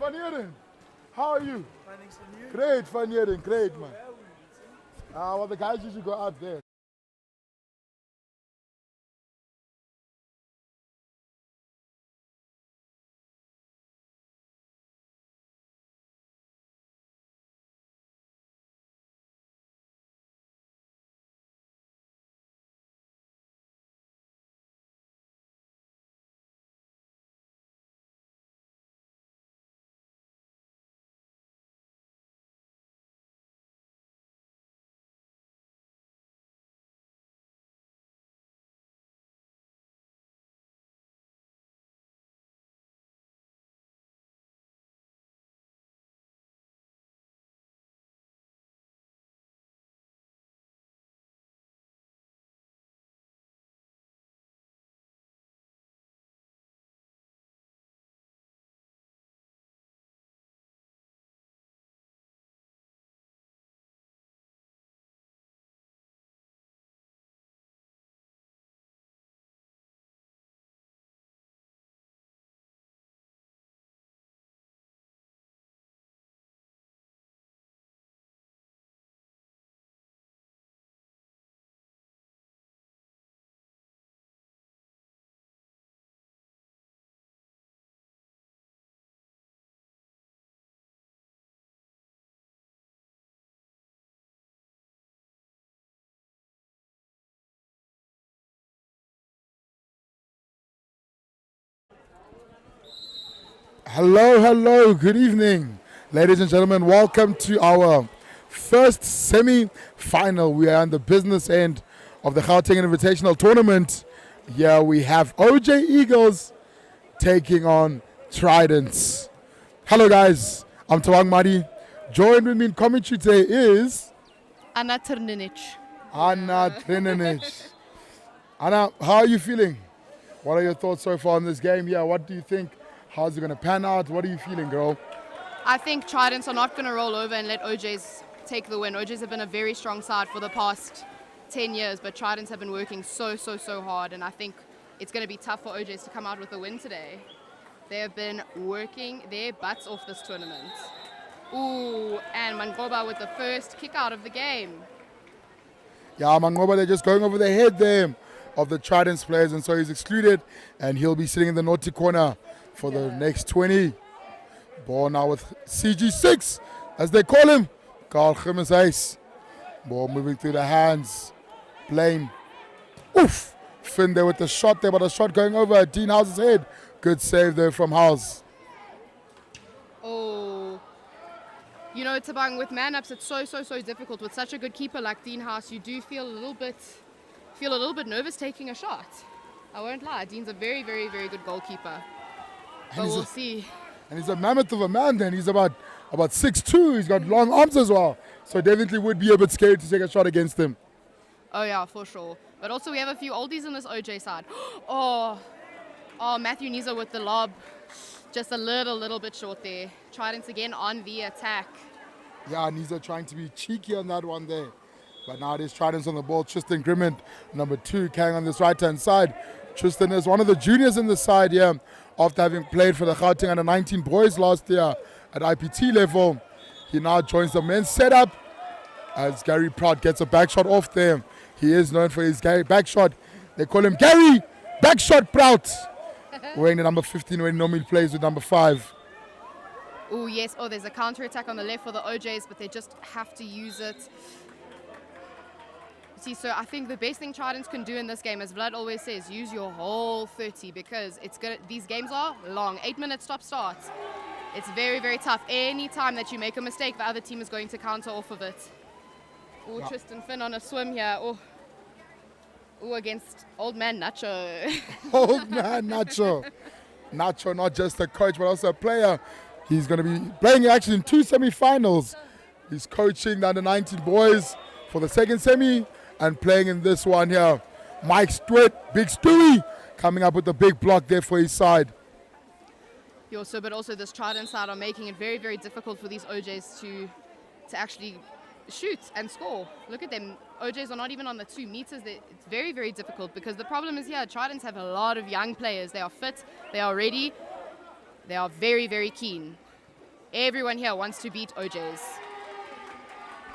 Van Heeren, how are you? Fine, thanks, and you? Great, Van Heeren, great, man. Well, the guys usually go out there. Hello, good evening. Ladies and gentlemen, welcome to our first semi-final. We are on the business end of the Gauteng Invitational Tournament. Here we have OJ Eagles taking on Tridents. Hello guys, I'm Tawang Madi. Joined with me in commentary today is Anna Tridents. Anna Tridents. Anna, how are you feeling? What are your thoughts so far on this game? Yeah, what do you think? How's it going to pan out? What are you feeling, girl? I think Tridents are not going to roll over and let OJs take the win. OJs have been a very strong side for the past 10 years, but Tridents have been working so hard, and I think it's going to be tough for OJs to come out with a win today. They have been working their butts off this tournament. Ooh, and Mangoba with the first kick out of the game. Yeah, Mangoba, they're just going over the head there of the Tridents players, and so he's excluded, and he'll be sitting in the naughty corner for the next 20. Ball now with CG6, as they call him. Carl Gimmes Ace. Ball moving through the hands. Blaine. Oof! Finn there with the shot there, but a shot going over Dean House's head. Good save there from House. Oh. You know, Tabang, with man-ups, it's so difficult. With such a good keeper like Dean House, you do feel a little bit nervous taking a shot. I won't lie, Dean's a very good goalkeeper. But we'll see. And he's a mammoth of a man then. He's about 6'2". He's got long arms as well. So definitely would be a bit scary to take a shot against him. Oh yeah, for sure. But also we have a few oldies on this OJ side. Oh, Matthew Niza with the lob. Just a little bit short there. Tridents again on the attack. Yeah, Niza trying to be cheeky on that one there. But now it is Tridents on the ball. Tristan Grimmond, number 2, carrying on this right-hand side. Tristan is one of the juniors in the side here, after having played for the Gauteng under-19 boys last year at IPT level. He now joins the men's setup as Gary Prout gets a back shot off there. He is known for his back shot. They call him Gary Backshot Prout, wearing the number 15 when he normally plays with number 5. Oh yes, there's a counter-attack on the left for the OJs, but they just have to use it. See, so I think the best thing Tridents can do in this game, as Vlad always says, use your whole 30, because these games are long. 8-minute stop-start. It's very tough. Any time that you make a mistake, the other team is going to counter off of it. Oh, yeah. Tristan Finn on a swim here. Oh, against old man Nacho. Old man Nacho. Nacho, not just a coach, but also a player. He's going to be playing actually in 2 semi-finals. He's coaching the under-19 boys for the second semi, and playing in this one here. Mike Stewart, Big Stewie, coming up with the big block there for his side. But also this Trident side are making it very difficult for these OJs to actually shoot and score. Look at them. OJs are not even on the 2 meters. It's very difficult, because the problem is here, Tridents have a lot of young players. They are fit, they are ready, they are very keen. Everyone here wants to beat OJ's.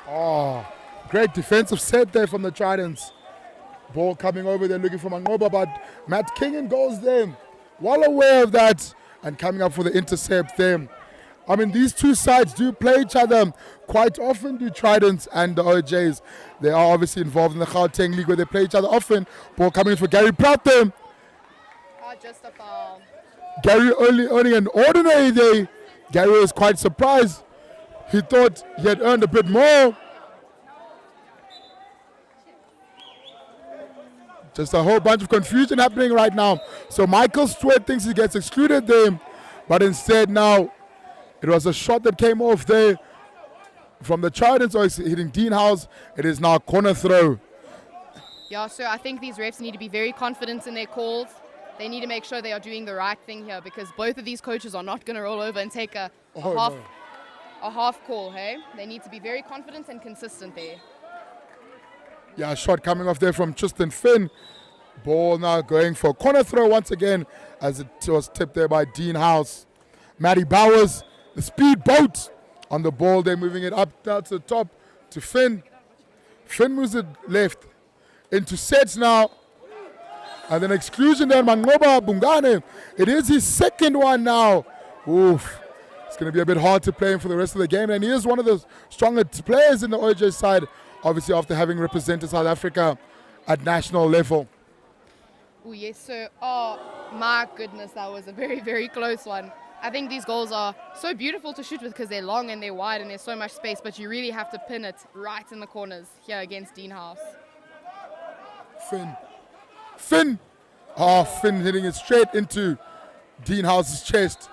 Oh, great defensive set there from the Tridents. Ball coming over there looking for Mangoba, but Matt Kingan goes there. Well aware of that and coming up for the intercept there. I mean, these two sides do play each other quite often, do Tridents and the OJs. They are obviously involved in the Gauteng League where they play each other often. Ball coming in for Gary Pratt there. Oh, just a foul. Gary only an ordinary day. Gary was quite surprised. He thought he had earned a bit more. Just a whole bunch of confusion happening right now. So Michael Stewart thinks he gets excluded there, but instead now it was a shot that came off there from the Tridents, or hitting Dean House. It is now a corner throw. Yeah, so I think these refs need to be very confident in their calls. They need to make sure they are doing the right thing here, because both of these coaches are not going to roll over and take a half call, hey? They need to be very confident and consistent there. Yeah, shot coming off there from Tristan Finn. Ball now going for a corner throw once again as it was tipped there by Dean House. Matty Bowers, the speed boat on the ball. They're moving it up now to the top to Finn. Finn moves it left into sets now. And then exclusion there, Mangoba Bungane. It is his second one now. Oof. It's going to be a bit hard to play him for the rest of the game. And he is one of the stronger players in the OJ side, obviously after having represented South Africa at national level. Oh, yes, sir. Oh, my goodness, that was a very, very close one. I think these goals are so beautiful to shoot with because they're long and they're wide and there's so much space, but you really have to pin it right in the corners here against Dean House. Finn. Oh, Finn hitting it straight into Dean House's chest.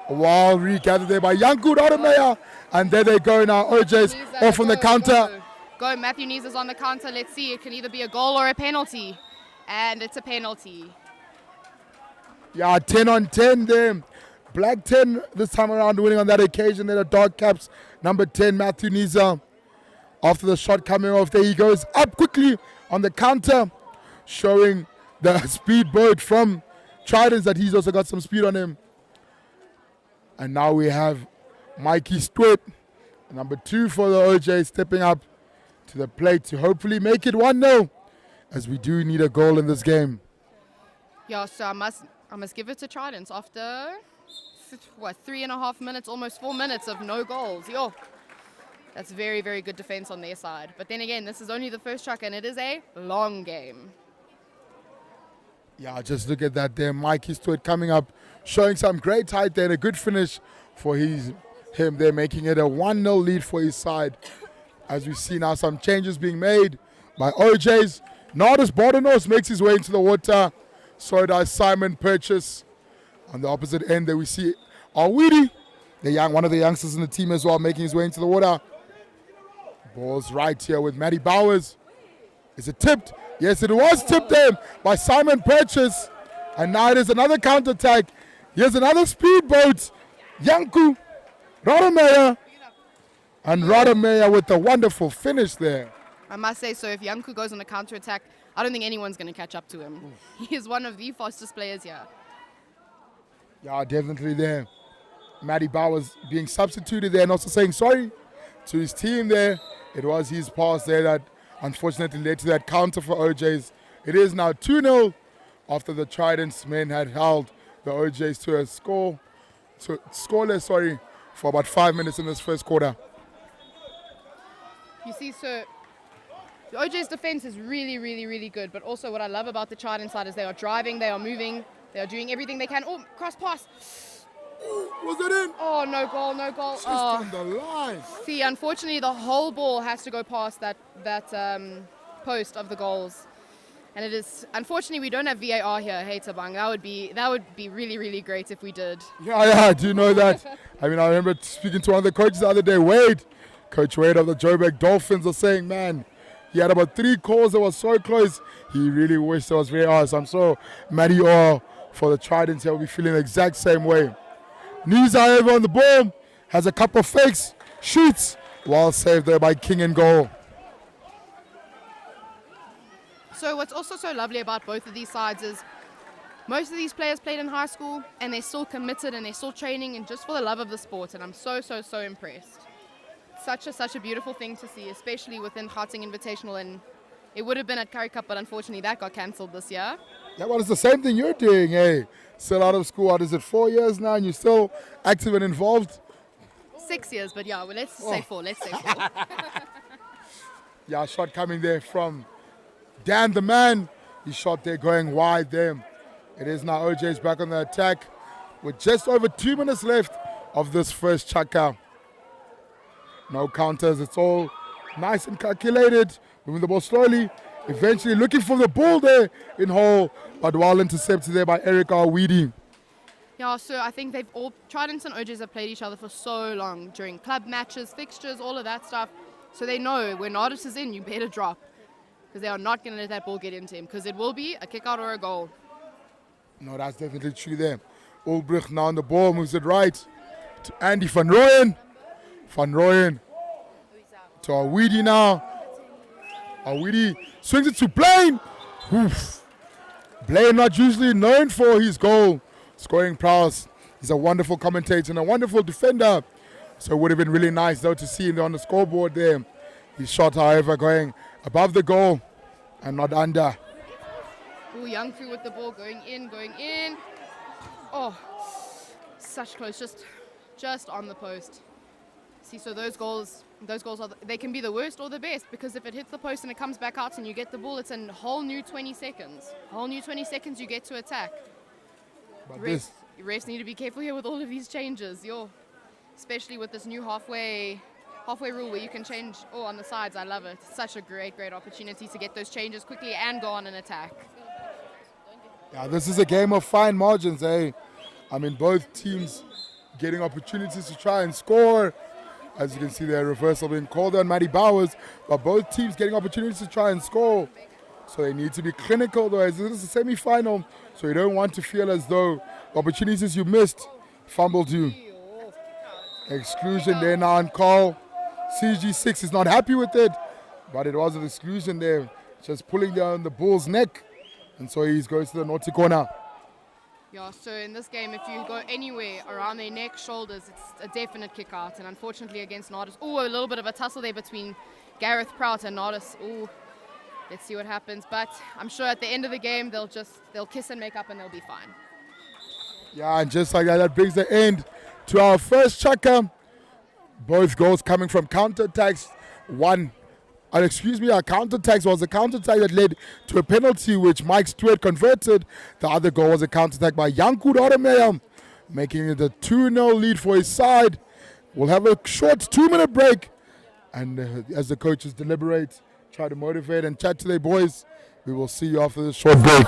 A wild regather there by Yanku Rodemeyer. And there they go now. OJ's off on the counter. Go, Matthew Nees is on the counter. Let's see. It can either be a goal or a penalty. And it's a penalty. Yeah, 10 on 10 there. Black 10 this time around, winning on that occasion. There, the Dog Caps, number 10, Matthew Niza. After the shot coming off, there he goes up quickly on the counter, showing the speedboat from Tridents that he's also got some speed on him. And now we have Mikey Stewart, number 2 for the OJ, stepping up to the plate to hopefully make it 1-0, as we do need a goal in this game. Yeah, so I must give it to Tridents after 3.5 minutes, almost 4 minutes of no goals. Yo, that's very, very good defense on their side. But then again, this is only the first track and it is a long game. Yeah, just look at that there. Mikey Stewart coming up, showing some great height there, and a good finish for him there, making it a 1-0 lead for his side. As we see now some changes being made by OJ's. Nardus Bordenos makes his way into the water. So does Simon Purchase. On the opposite end there we see Awidi, one of the youngsters in the team as well, making his way into the water. Ball's right here with Matty Bowers. Is it tipped? Yes, it was tipped there by Simon Purchase. And now it is another counter-attack. Here's another speedboat. Yanku Rodemeyer. And Rodemeyer with a wonderful finish there. I must say, so if Yanku goes on a counter-attack, I don't think anyone's going to catch up to him. He is one of the fastest players here. Yeah, definitely there. Matty Bowers being substituted there and also saying sorry to his team there. It was his pass there that unfortunately led to that counter for OJ's. It is now 2-0 after the Tridents men had held the OJ's to a scoreless, for about 5 minutes in this first quarter. You see, so the OJ's defense is really, really, really good. But also what I love about the Trident side is they are driving, they are moving, they are doing everything they can. Oh, cross pass. Ooh, was it in? Oh, no goal, no goal. Just on the line. See, unfortunately, the whole ball has to go past that post of the goals. And it is, unfortunately, we don't have VAR here, hey Tabang. That would be really, really great if we did. Yeah, I do know that. I remember speaking to one of the coaches the other day, Coach Wade of the Joburg Dolphins, was saying, man, he had about 3 calls that were so close. He really wished there was VAR. So I'm sure Matty Orr for the Tridents here will be feeling the exact same way. Knees, however, on the ball, has a couple of fakes, shoots, well saved there by King and goal. So what's also so lovely about both of these sides is most of these players played in high school and they're still committed and they're still training and just for the love of the sport, and I'm so impressed. Such a beautiful thing to see, especially within Gauteng Invitational, and it would have been at Currie Cup, but unfortunately that got cancelled this year. Yeah, well, it's the same thing you're doing, hey. Still out of school, what is it, 4 years now, and you're still active and involved? 6 years, but yeah, well, let's say 4, let's say 4. Yeah, shot coming there from Dan the man. He shot there going wide there. It is now OJ's back on the attack with just over 2 minutes left of this first chaka. No counters, it's all nice and calculated. Moving the ball slowly, eventually looking for the ball there in hole, but well intercepted there by Eric Arweedy. Yeah, so I think Tridents and OJs have played each other for so long during club matches, fixtures, all of that stuff. So they know when Marist is in, you better drop, because they are not going to let that ball get into him, because it will be a kick out or a goal. No, that's definitely true there. Ulbricht now on the ball, moves it right to Andy van Rooyen. Van Rooyen to Arweedy now. Arweedy swings it to Blaine. Oof. Blaine not usually known for his goal scoring prowess. He's a wonderful commentator and a wonderful defender. So it would have been really nice though to see him on the scoreboard there. His shot, however, going above the goal and not under. Oh, Young Crew with the ball going in. Oh, such close, just on the post. See, so those goals they can be the worst or the best, because if it hits the post and it comes back out and you get the ball, it's a whole new 20 seconds. Whole new 20 seconds you get to attack. But Refs need to be careful here with all of these changes. Especially with this new halfway rule where you can change on the sides. I love it. It's such a great opportunity to get those changes quickly and go on an attack. Yeah, this is a game of fine margins, eh? I mean, both teams getting opportunities to try and score. As you can see there, reversal being called on Matty Bowers, but both teams getting opportunities to try and score. So they need to be clinical though, as this is a semi-final, so you don't want to feel as though the opportunities you missed fumbled you. Exclusion there now on call. CG6 is not happy with it, but it was an exclusion there, just pulling down the bull's neck, and so he goes to the naughty corner. Yeah, so in this game, if you go anywhere around their neck, shoulders, it's a definite kick out. And unfortunately against Nardis, a little bit of a tussle there between Gareth Prout and Nardis. Let's see what happens. But I'm sure at the end of the game, they'll kiss and make up and they'll be fine. Yeah, and just like that brings the end to our first chaka. Both goals coming from counter-attacks. Our counter-attack was a counter-attack that led to a penalty which Mike Stewart converted. The other goal was a counter-attack by Jankud Oremeyer, making it a 2-0 lead for his side. We'll have a short 2-minute break, and as the coaches deliberate, try to motivate and chat to their boys, we will see you after this short break.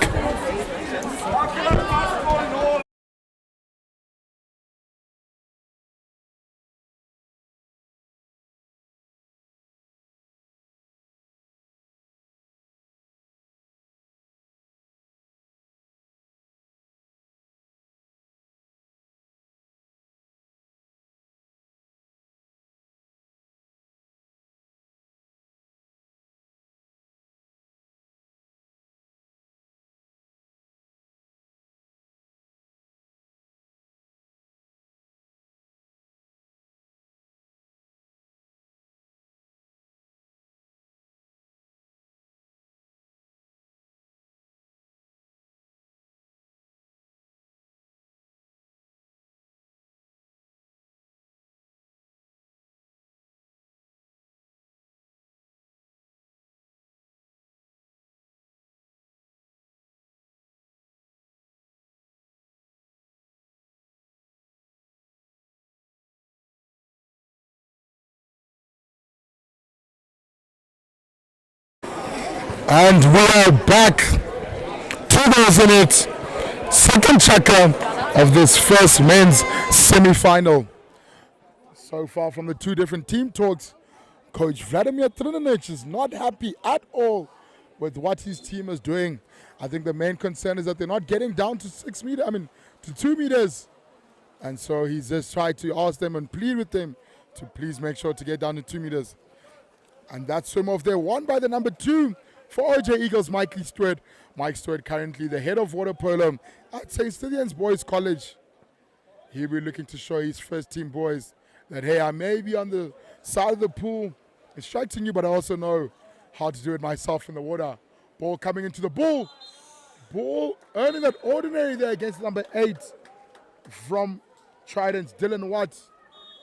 And we are back. 2 goals in it. Second chaka of this first men's semi-final. So far from the two different team talks, Coach Vladimir Trininic is not happy at all with what his team is doing. I think the main concern is that they're not getting down to 2 meters. And so he's just tried to ask them and plead with them to please make sure to get down to 2 meters. And that swim off there won by the number 2 for OJ Eagles, Mikey Stewart. Mike Stewart currently the head of water polo at St. Stithians Boys College. He'll be looking to show his first team boys that, hey, I may be on the side of the pool instructing you, but I also know how to do it myself in the water. Ball coming into the ball. Ball earning that ordinary there against number 8 from Tridents, Dylan Watts.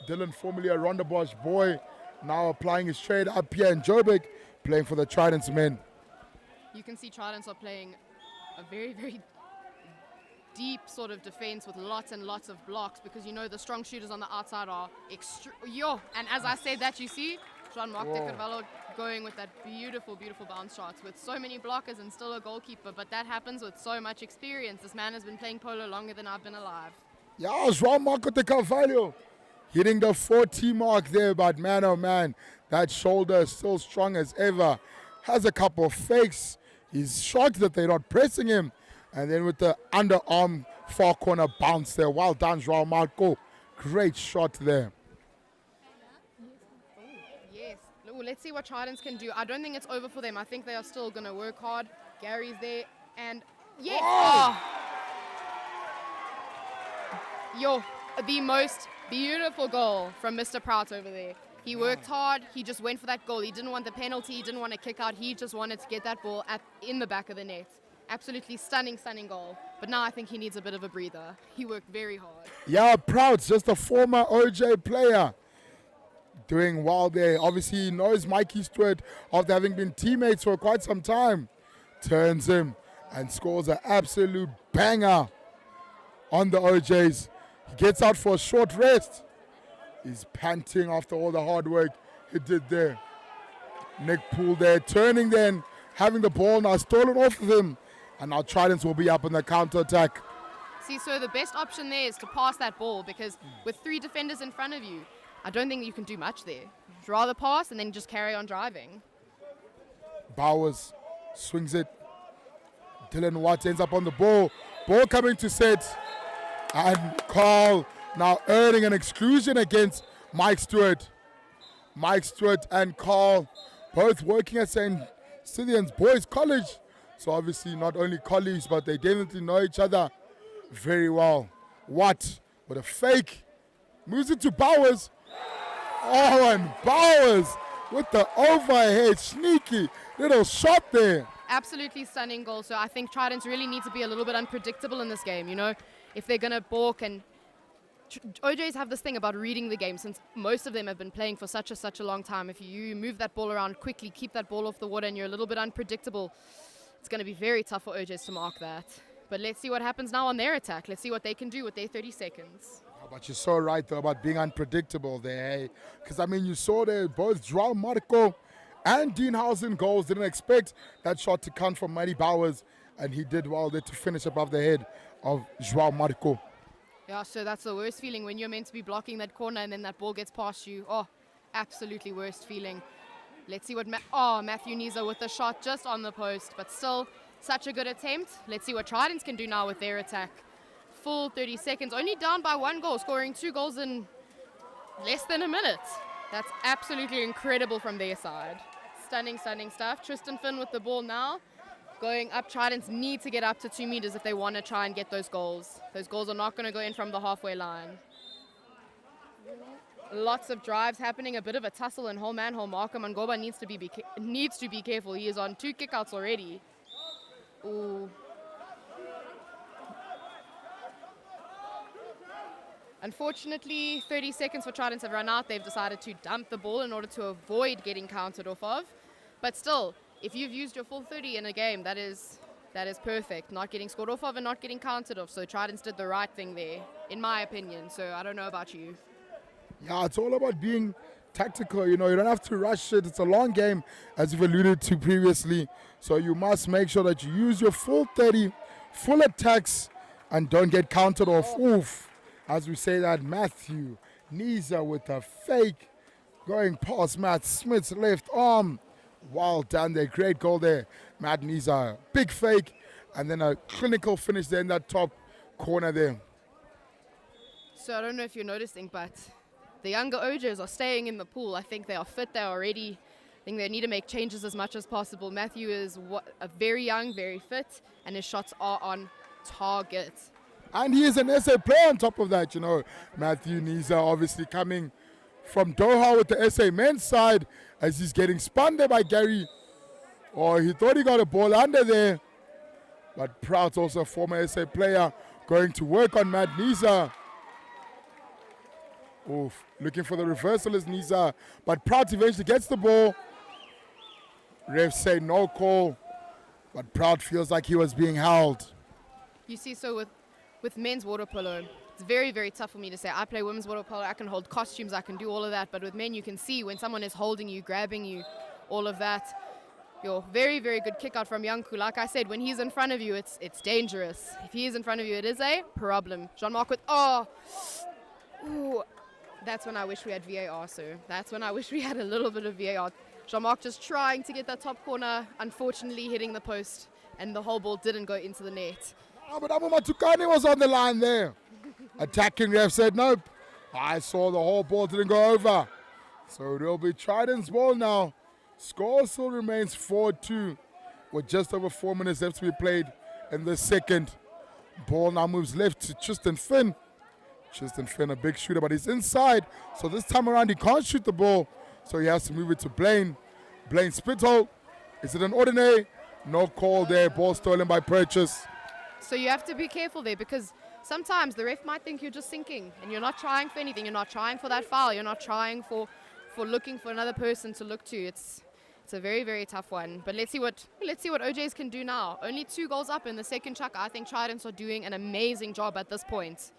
Dylan, formerly a Rondebosch boy, now applying his trade up here in Joburg, playing for the Tridents men. You can see Tridents are playing a very, very deep sort of defense with lots and lots of blocks, because you know the strong shooters on the outside are and as I said that, you see Jean-Marc de Carvalho going with that beautiful, beautiful bounce shots with so many blockers and still a goalkeeper, but that happens with so much experience. This man has been playing polo longer than I've been alive. Yeah, Jean-Marc de Carvalho hitting the 40 mark there, but man, oh man, that shoulder is still strong as ever. Has a couple of fakes. He's shocked that they're not pressing him. And then with the underarm far corner bounce there. Well done, João Marco. Great shot there. Yes. Let's see what Tridents can do. I don't think it's over for them. I think they are still going to work hard. Gary's there. And yes. The most beautiful goal from Mr. Prout over there. He worked hard. He just went for that goal. He didn't want the penalty. He didn't want to kick out. He just wanted to get that ball in the back of the net. Absolutely stunning, stunning goal. But now I think he needs a bit of a breather. He worked very hard. Yeah, Prout's just a former OJ player. Doing well there. Obviously, he knows Mikey Stewart after having been teammates for quite some time. Turns him and scores an absolute banger on the OJs. He gets out for a short rest. He's panting after all the hard work he did there. Nick Poole there, turning then, having the ball now stolen off of him. And now Tridents will be up in the counter-attack. See, so the best option there is to pass that ball, because with 3 defenders in front of you, I don't think you can do much there. You'd rather pass and then just carry on driving. Bowers swings it. Dylan Watt ends up on the ball. Ball coming to set. And Carl now earning an exclusion against Mike Stewart. Mike Stewart and Carl both working at St. Stithians Boys College. So obviously not only colleagues, but they definitely know each other very well. Watt with a fake. Moves it to Bowers. Oh, and Bowers with the overhead. Sneaky little shot there. Absolutely stunning goal. So I think Tridents really need to be a little bit unpredictable in this game, you know. If they're going to balk, and OJs have this thing about reading the game, since most of them have been playing for such a long time. If you move that ball around quickly, keep that ball off the water, and you're a little bit unpredictable, it's going to be very tough for OJs to mark that. But let's see what happens now on their attack. Let's see what they can do with their 30 seconds. But you're so right, though, about being unpredictable there. Because, I mean, you saw there both João Marco and Dean Housen goals. Didn't expect that shot to come from Matty Bowers. And he did well there to finish above the head of João Marco. Yeah, so that's the worst feeling when you're meant to be blocking that corner and then that ball gets past you. Oh, absolutely worst feeling. Let's see what Matthew Niza with the shot just on the post, but still such a good attempt. Let's see what Tridents can do now with their attack. Full 30 seconds, only down by 1 goal, scoring 2 goals in less than a minute. That's absolutely incredible from their side. Stunning, stunning stuff. Tristan Finn with the ball now. Going up, Tridents need to get up to 2 meters if they want to try and get those goals. Those goals are not going to go in from the halfway line. Lots of drives happening, a bit of a tussle in whole man, whole marker. Mangoba needs to be careful. He is on 2 kickouts already. Ooh. Unfortunately, 30 seconds for Tridents have run out. They've decided to dump the ball in order to avoid getting counted off of. But still, if you've used your full 30 in a game, that is perfect. Not getting scored off of and not getting counted off. So Tridents did the right thing there, in my opinion. So I don't know about you. Yeah, it's all about being tactical. You know, you don't have to rush it. It's a long game, as you've alluded to previously. So you must make sure that you use your full 30, full attacks, and don't get counted off. Oof. As we say that, Matthew Niza with a fake going past Matt Smith's left arm. Well done there. Great goal there. Matt Niza, big fake, and then a clinical finish there in that top corner there. So I don't know if you're noticing, but the younger OJs are staying in the pool. I think they are fit. They're already I think they need to make changes as much as possible. Matthew is very young, very fit, and his shots are on target. And he is an SA player on top of that, Matthew Niza obviously coming from Doha with the SA men's side as he's getting spun there by Gary. He thought he got a ball under there. But Proud's also a former SA player going to work on Matt Niza. Oof, looking for the reversal is Niza. But Proud eventually gets the ball. Refs say no call. But Proud feels like he was being held. You see, so with men's water polo, it's very, very tough for me to say. I play women's water polo, I can hold costumes, I can do all of that. But with men, you can see when someone is holding you, grabbing you, all of that. Very, very good kick out from Yanku. Like I said, when he's in front of you, it's dangerous. If he is in front of you, it is a problem. Jean-Marc with, ooh. That's when I wish we had VAR, sir. That's when I wish we had a little bit of VAR. Jean-Marc just trying to get that top corner, unfortunately hitting the post, and the whole ball didn't go into the net. But Abu Matukane was on the line there. Attacking ref said, nope. I saw the whole ball didn't go over. So it'll be Tridents' ball now. Score still remains 4-2 with just over 4 minutes left to be played in the second. Ball now moves left to Tristan Finn. Tristan Finn, a big shooter, but he's inside. So this time around, he can't shoot the ball. So he has to move it to Blaine. Blaine Spittle. Is it an ordinary? No call there. Ball stolen by Purchase. So you have to be careful there because sometimes the ref might think you're just sinking and you're not trying for anything. You're not trying for that foul. You're not trying for looking for another person to look to. It's a very, very tough one. But let's see what OJs can do now. Only 2 goals up in the second chuck. I think Tridents are doing an amazing job at this point.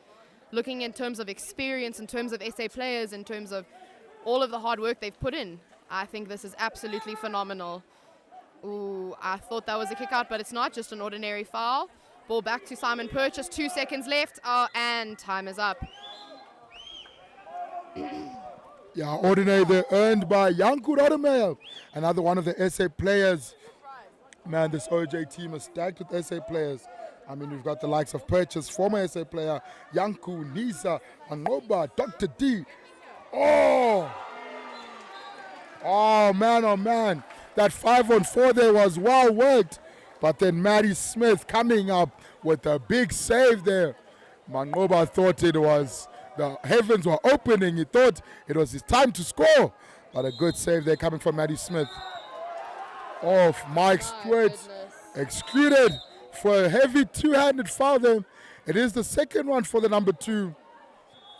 Looking in terms of experience, in terms of SA players, in terms of all of the hard work they've put in, I think this is absolutely phenomenal. Ooh, I thought that was a kick out, but it's not, just an ordinary foul. Ball back to Simon Purchase, 2 seconds left, and time is up. Yeah, ordinary there earned by Yanku Rodemel, another one of the SA players. Man, this OJ team is stacked with SA players. I mean, we've got the likes of Purchase, former SA player, Yanku, Nisa, Anoba, Dr. D. Oh, man. That 5-on-4 there was well worked. But then Maddie Smith coming up with a big save there. Mangoba thought the heavens were opening. He thought it was his time to score. But a good save there coming from Maddie Smith. Mike Stewart excluded for a heavy 2-handed foul there. It is the second one for the number 2.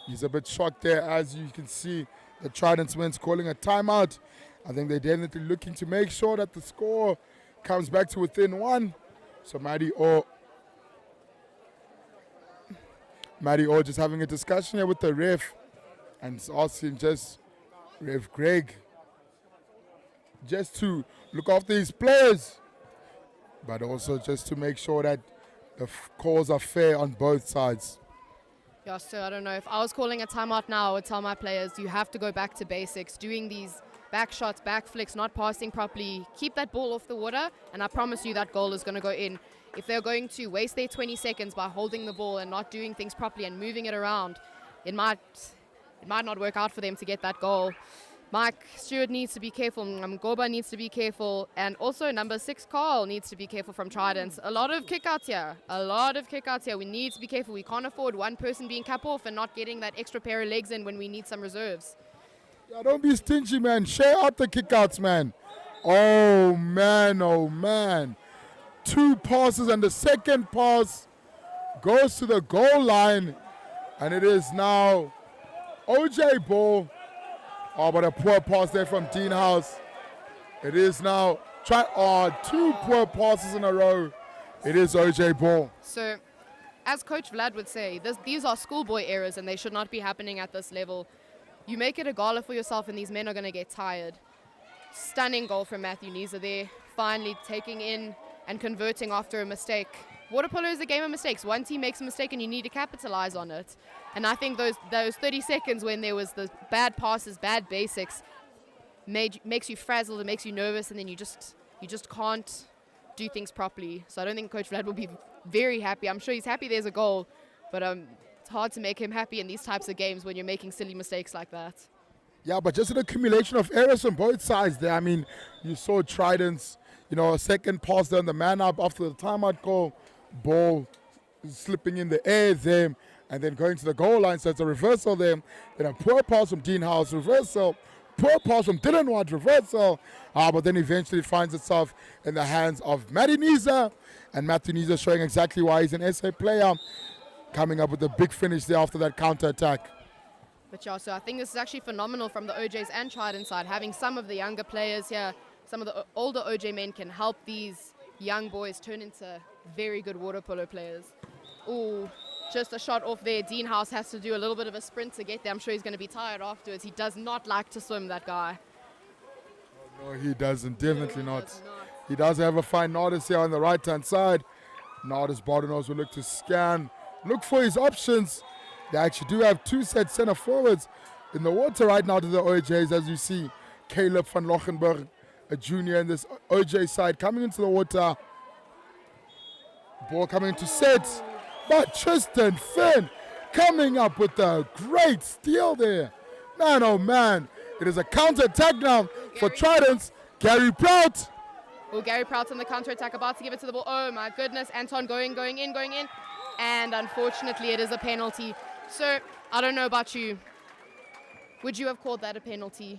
He's a bit shocked there, as you can see. The Tridents men's calling a timeout. I think they're definitely looking to make sure that the score comes back to within 1. So Maddie O just having a discussion here with the ref and asking Ref Greg just to look after his players, but also just to make sure that the calls are fair on both sides. Yeah, so I don't know. If I was calling a timeout now, I would tell my players, you have to go back to basics, doing these back shots, back flicks, not passing properly. Keep that ball off the water, and I promise you that goal is going to go in. If they're going to waste their 20 seconds by holding the ball and not doing things properly and moving it around, it might not work out for them to get that goal. Mike Stewart needs to be careful. Goba needs to be careful. And also number 6, Carl, needs to be careful from Tridents. A lot of kickouts here. We need to be careful. We can't afford one person being cap off and not getting that extra pair of legs in when we need some reserves. Yeah, don't be stingy, man. Share out the kickouts, man. Oh, man. 2 passes, and the second pass goes to the goal line. And it is now OJ ball. Oh, but a poor pass there from Dean House. It is now 2 poor passes in a row. It is OJ ball. So, as Coach Vlad would say, these are schoolboy errors and they should not be happening at this level. You make it a gala for yourself and these men are going to get tired. Stunning goal from Matthew Niza there. Finally taking in and converting after a mistake. Water polo is a game of mistakes. One team makes a mistake and you need to capitalize on it. And I think those 30 seconds when there was the bad passes, bad basics, makes you frazzled, it makes you nervous, and then you just can't do things properly. So I don't think Coach Vlad will be very happy. I'm sure he's happy there's a goal, but it's hard to make him happy in these types of games when you're making silly mistakes like that. Yeah, but just an accumulation of errors on both sides there. I mean, you saw Tridents, a second pass there on the man up after the timeout goal, ball slipping in the air there, and then going to the goal line. So it's a reversal there. Then a poor pass from Dean House, reversal. Poor pass from Dylan Watt, reversal. But then eventually finds itself in the hands of Matty Niza. And Matthew Niza showing exactly why he's an SA player, coming up with a big finish there after that counter-attack. But yeah, so I think this is actually phenomenal from the OJs and Trident side, having some of the younger players here, some of the older OJ men can help these young boys turn into very good water polo players. Ooh, just a shot off there. Dean House has to do a little bit of a sprint to get there. I'm sure he's going to be tired afterwards. He does not like to swim, that guy. No, he doesn't. Definitely not. He does have a fine Nardis here on the right-hand side. Nardis Bodenos will look to scan, look for his options. They actually do have two set center forwards in the water right now to the OJs, as you see. Caleb van Lochenberg, a junior in this OJ side, coming into the water. Ball coming to set. But Tristan Finn coming up with a great steal there. Man, oh man. It is a counter-attack now for Tridents. Gary Prout. Oh, Gary Prout on the counter-attack, about to give it to the ball. Oh my goodness, Anton going in. And unfortunately it is a penalty. So, I don't know about you. Would you have called that a penalty?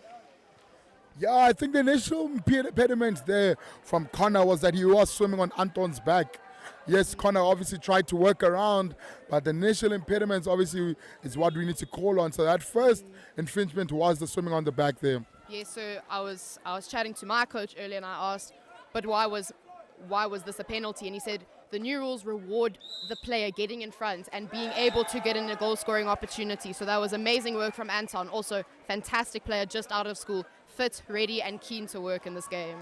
Yeah, I think the initial impediment there from Connor was that he was swimming on Anton's back. Yes, Connor obviously tried to work around, but the initial impediments obviously is what we need to call on. So that first infringement was the swimming on the back there. Yeah, so I was chatting to my coach earlier and I asked, but why was this a penalty? And he said, the new rules reward the player getting in front and being able to get in a goal-scoring opportunity. So that was amazing work from Anton. Also, fantastic player just out of school, fit, ready, and keen to work in this game.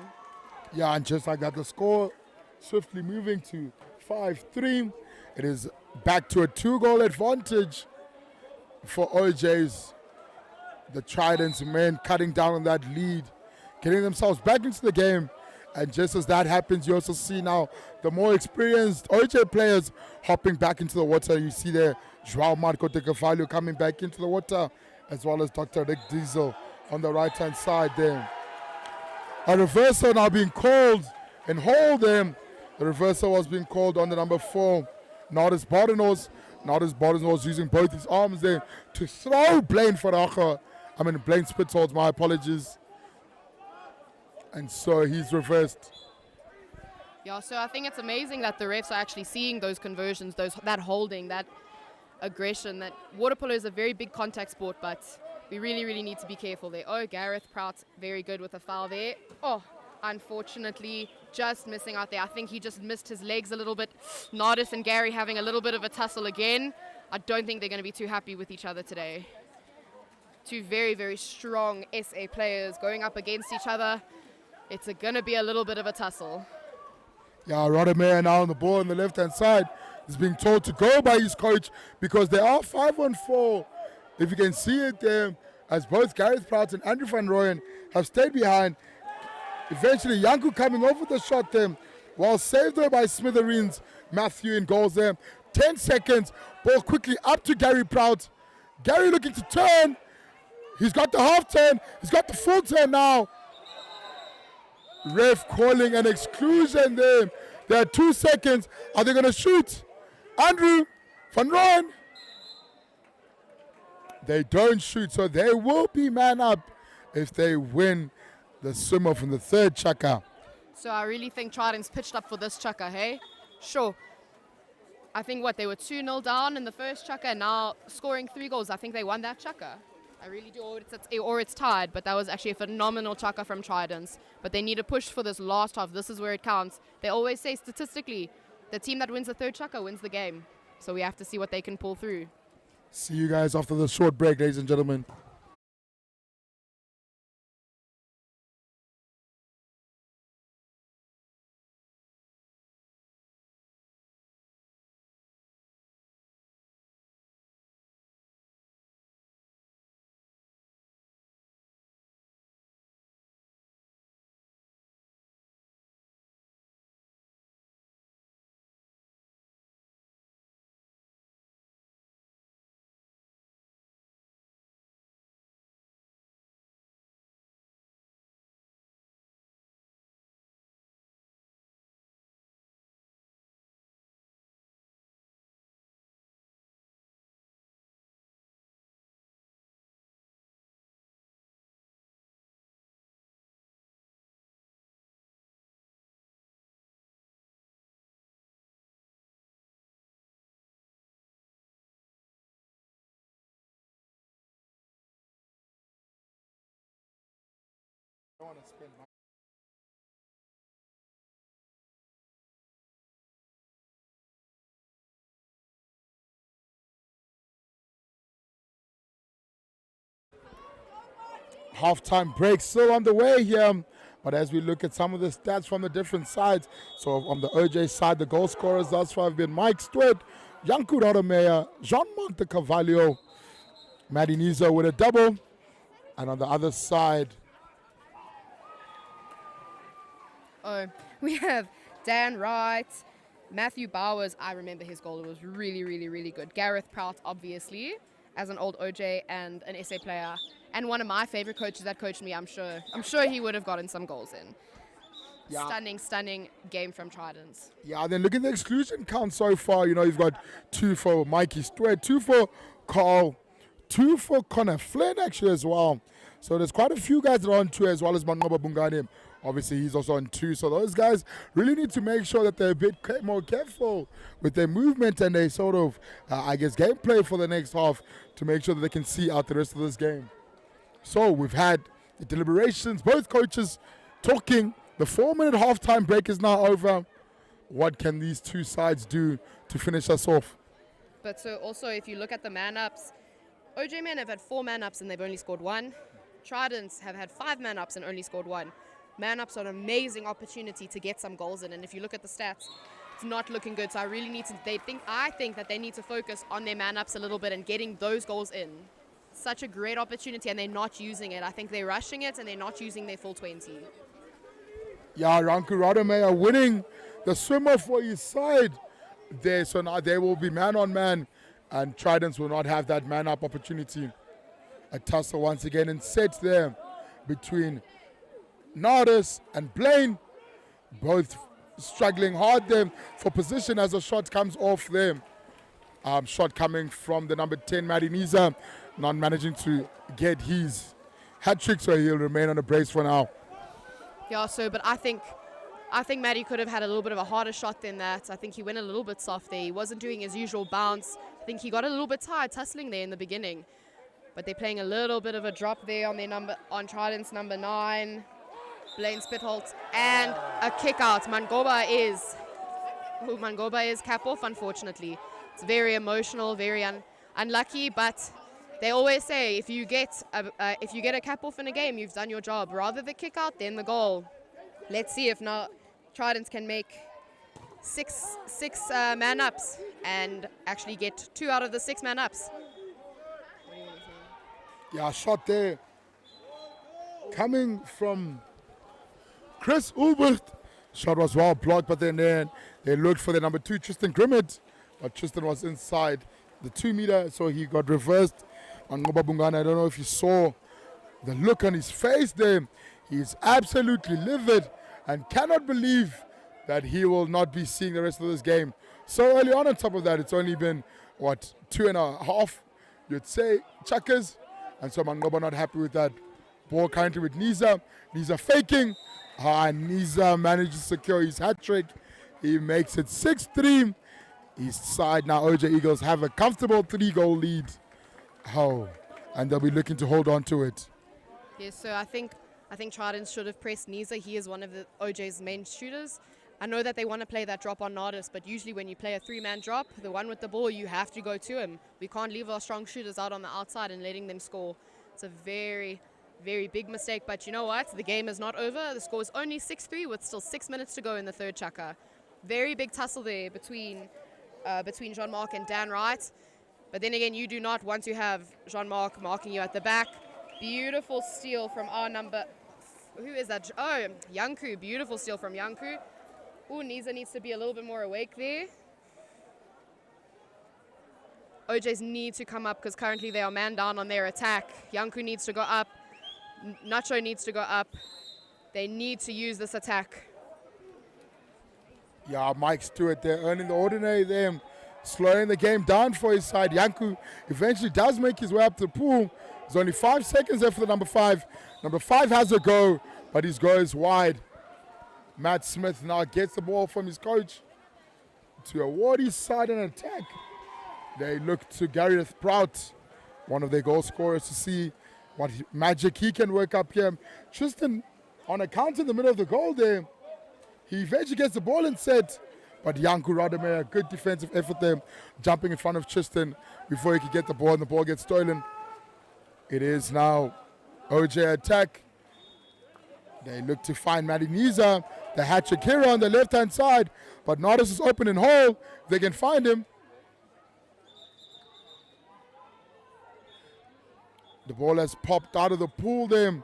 Yeah, and just like that, the score swiftly moving to 5-3. It is back to a 2-goal advantage for OJs. The Tridents men cutting down on that lead, getting themselves back into the game. And just as that happens, you also see now the more experienced OJ players hopping back into the water. You see there Joao Marco de Carvalho coming back into the water, as well as Dr. Rick Diesel on the right-hand side there. A reversal now being called and hold them. The reversal was being called on the number 4, Nardis Bodenos. Nardis Bodenos using both his arms there to throw Blaine Spitzholz, my apologies. And so he's reversed. Yeah, so I think it's amazing that the refs are actually seeing those conversions, that holding, that aggression. That water polo is a very big contact sport, but we really, really need to be careful there. Oh, Gareth Prout, very good with a foul there. Oh, unfortunately, just missing out there. I think he just missed his legs a little bit. Nardis and Gary having a little bit of a tussle again. I don't think they're going to be too happy with each other today. Two very, very strong SA players going up against each other. It's going to be a little bit of a tussle. Yeah, Rodemayer now on the ball on the left-hand side is being told to go by his coach because they are 5-on-4. If you can see it there, as both Gareth Prout and Andrew van Rooyen have stayed behind. Eventually, Yanku coming over the shot there, while saved there by Smithereens. Matthew in goals there. 10 seconds, ball quickly up to Gary Prout. Gary looking to turn. He's got the half turn. He's got the full turn now. Ref calling an exclusion there. There are 2 seconds. Are they going to shoot? Andrew van Rooyen. They don't shoot, so they will be man up if they win the swimmer from the third chukka. So I really think Tridents pitched up for this chukka, hey? Sure. I think they were 2-0 down in the first chukka, and now scoring 3 goals. I think they won that chukka. I really do, or it's tied, but that was actually a phenomenal chukka from Tridents. But they need to push for this last half. This is where it counts. They always say statistically, the team that wins the third chukka wins the game. So we have to see what they can pull through. See you guys after the short break, ladies and gentlemen. I want to spend my halftime break still on the way here. But as we look at some of the stats from the different sides, so on the OJ side, the goal scorers thus far have been Mike Stewart, Janku Rodemeyer, Jean-Marc de Carvalho, Maddie Nizo with a double. And on the other side, we have Dan Wright, Matthew Bowers. I remember his goal. It was really, really, really good. Gareth Prout, obviously, as an old OJ and an SA player. And one of my favorite coaches that coached me, I'm sure he would have gotten some goals in. Yeah. Stunning game from Tridents. Yeah, then look at the exclusion count so far. You know, you've got 2 for Mikey Stewart, 2 for Carl, 2 for Connor Flynn actually as well. So there's quite a few guys that are on 2 as well as Mangoba Bungani. Obviously, he's also on 2. So those guys really need to make sure that they're a bit more careful with their movement and their sort of, gameplay for the next half to make sure that they can see out the rest of this game. So we've had the deliberations, both coaches talking. The 4-minute halftime break is now over. What can these two sides do to finish us off? But so also, if you look at the man-ups, OJ men have had 4 man-ups and they've only scored 1. Tridents have had 5 man-ups and only scored 1. Man-ups are an amazing opportunity to get some goals in, and if you look at the stats, it's not looking good. So I think that they need to focus on their man-ups a little bit and getting those goals in. Such a great opportunity, and they're not using it. I think they're rushing it and they're not using their full 20. Yeah, Ranku Radomea winning the swimmer for his side there. So now they will be man on man, and Tridents will not have that man up opportunity. A tussle once again and set there between Nardis and Blaine, both struggling hard there for position as a shot comes off them. Shot coming from the number 10, Mariniza, not managing to get his hat-trick, so he'll remain on the brace for now. Yeah, but I think Maddie could have had a little bit of a harder shot than that. I think he went a little bit soft there. He wasn't doing his usual bounce. I think he got a little bit tired tussling there in the beginning. But they're playing a little bit of a drop there on Trident's number 9, Blaine Spitholt, and a kick out. Mangoba is cap off, unfortunately. It's very emotional, very unlucky, but they always say if you get a cap off in a game, you've done your job. Rather the kick out than the goal. Let's see if now Tridents can make six man ups and actually get 2 out of the 6 man ups. What do you want to say? Yeah, shot there coming from Chris Ulbert. Shot was well blocked, but then they looked for the number 2, Tristan Grimmett, but Tristan was inside the 2 meter, so he got reversed on Ngoba Bungana. I don't know if you saw the look on his face there. He's absolutely livid and cannot believe that he will not be seeing the rest of this game so early on top of that. It's only been, 2.5, you'd say, chuckers. And so Mangoba not happy with that. Ball currently with Niza. Niza faking. Niza manages to secure his hat-trick. He makes it 6-3. His side now, OJ Eagles, have a comfortable 3-goal lead. And they'll be looking to hold on to it. Yes, so I think Tridents should have pressed Niza. He is one of the OJ's main shooters. I know that they want to play that drop on Nardis, but usually when you play a 3-man drop, the one with the ball, you have to go to him. We can't leave our strong shooters out on the outside and letting them score. It's a very, very big mistake, but you know what? The game is not over. The score is only 6-3 with still 6 minutes to go in the third chukka. Very big tussle there between Jean-Marc and Dan Wright. But then again, you do not want to have Jean-Marc marking you at the back. Beautiful steal from our number... Who is that? Oh, Yanku. Beautiful steal from Yanku. Ooh, Niza needs to be a little bit more awake there. OJs need to come up because currently they are man down on their attack. Yanku needs to go up. Nacho needs to go up. They need to use this attack. Yeah, Mike Stewart there earning the ordinary there, slowing the game down for his side. Yanku eventually does make his way up to the pool. There's only 5 seconds there for the number 5. Number 5 has a go, but his goal is wide. Matt Smith now gets the ball from his coach to award his side an attack. They look to Gareth Prout, one of their goal scorers, to see what magic he can work up here. Tristan on a counter in the middle of the goal there. He eventually gets the ball in set, but Janku Rademacher, good defensive effort there, jumping in front of Tristan before he could get the ball, and the ball gets stolen. It is now OJ attack. They look to find Madiniza, the hat-trick hero on the left-hand side, but Nardis is open and whole. They can find him. The ball has popped out of the pool there,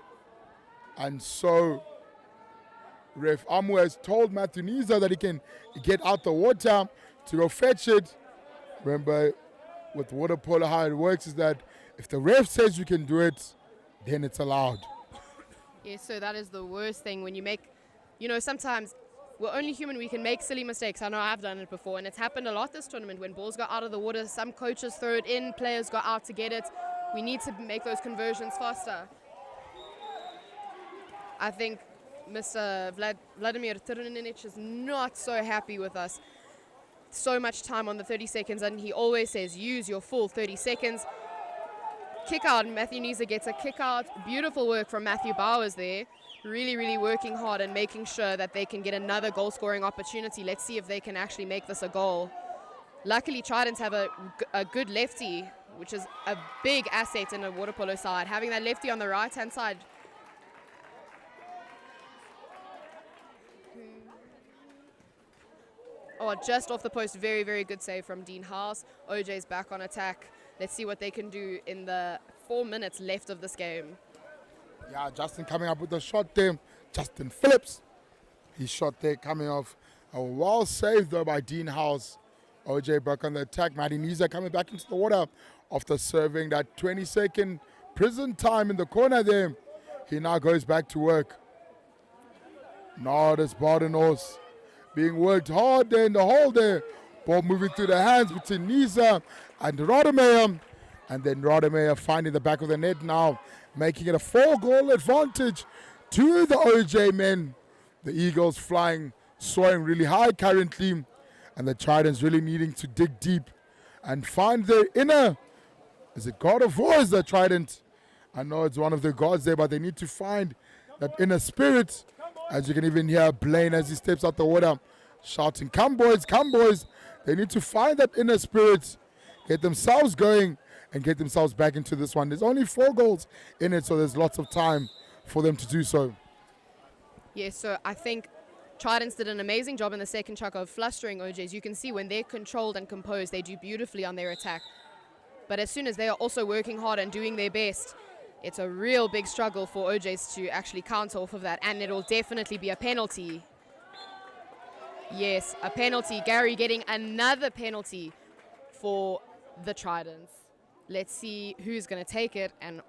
and so Ref Amu has told Madiniza that he can get out the water to go fetch it. Remember, with water polo, how it works is that if the ref says you can do it, then it's allowed. Yes, so that is the worst thing when you make, sometimes we're only human, we can make silly mistakes. I know I've done it before, and it's happened a lot this tournament when balls go out of the water. Some coaches throw it in, players go out to get it. We need to make those conversions faster. I think Mr. Vladimir Tridents is not so happy with us. So much time on the 30 seconds, and he always says, use your full 30 seconds. Kick out, Matthew Niza gets a kick out. Beautiful work from Matthew Bowers there. Really, really working hard and making sure that they can get another goal scoring opportunity. Let's see if they can actually make this a goal. Luckily, Tridents have a good lefty, which is a big asset in a water polo side. Having that lefty on the right-hand side. Oh, just off the post, very, very good save from Dean House. OJ's back on attack. Let's see what they can do in the 4 minutes left of this game. Yeah, Justin coming up with a shot there. Justin Phillips. His shot there coming off. A well saved though by Dean House. OJ back on the attack. Madiniza coming back into the water after serving that 20-second prison time in the corner there. He now goes back to work. Nardis Bardenos being worked hard there in the hole there. Ball moving through the hands between Niza and Rademacher. And then Rademacher finding the back of the net now, making it a 4-goal advantage to the OJ men. The Eagles soaring really high currently. And the Tridents really needing to dig deep and find their inner. Is it God of War? Is the Trident? I know it's one of the gods there, but they need to find that inner spirit. As you can even hear Blaine as he steps out the water, shouting, come boys, come boys. They need to find that inner spirit, get themselves going, and get themselves back into this one. There's only 4 goals in it, so there's lots of time for them to do so. Yes, so I think Tridents did an amazing job in the second chunk of flustering OJs. You can see when they're controlled and composed, they do beautifully on their attack. But as soon as they are also working hard and doing their best, it's a real big struggle for OJs to actually counter off of that, and it'll definitely be a penalty. Yes, a penalty. Gary getting another penalty for the Tridents. Let's see who's going to take it and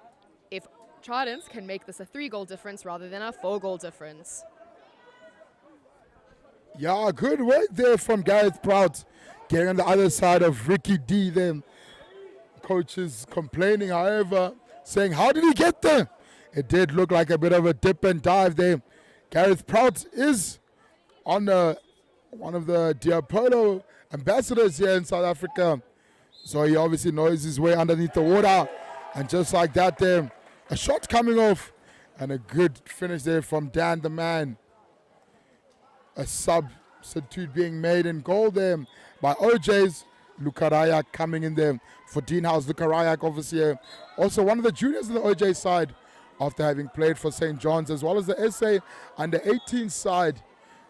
if Tridents can make this a 3-goal difference rather than a 4-goal difference. Yeah, good work there from Gareth Prout. Getting on the other side of Ricky D then. Coaches complaining, however, saying, how did he get there? It did look like a bit of a dip and dive there. Gareth Prout is on one of the Diapolo ambassadors here in South Africa. So he obviously knows his way underneath the water. And just like that there, a shot coming off. And a good finish there from Dan the man. A substitute being made in goal there by OJ's. Lukaraya coming in there for Dean House. Lukaraya obviously also one of the juniors on the OJ side after having played for St. John's as well as the SA under 18 side.